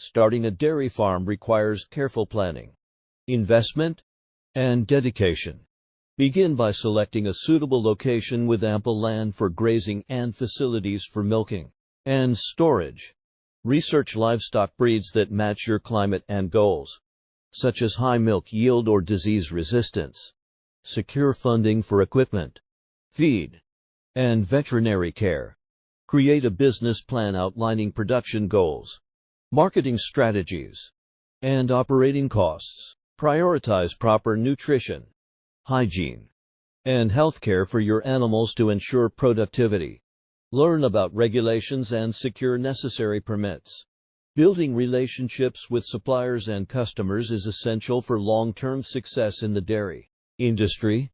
Starting a dairy farm requires careful planning, investment, and dedication. Begin by selecting a suitable location with ample land for grazing and facilities for milking and storage. Research livestock breeds that match your climate and goals, such as high milk yield or disease resistance. Secure funding for equipment, feed, and veterinary care. Create a business plan outlining production goals, marketing strategies, and operating costs. Prioritize proper nutrition, hygiene, and healthcare for your animals to ensure productivity. Learn about regulations and secure necessary permits. Building relationships with suppliers and customers is essential for long-term success in the dairy industry.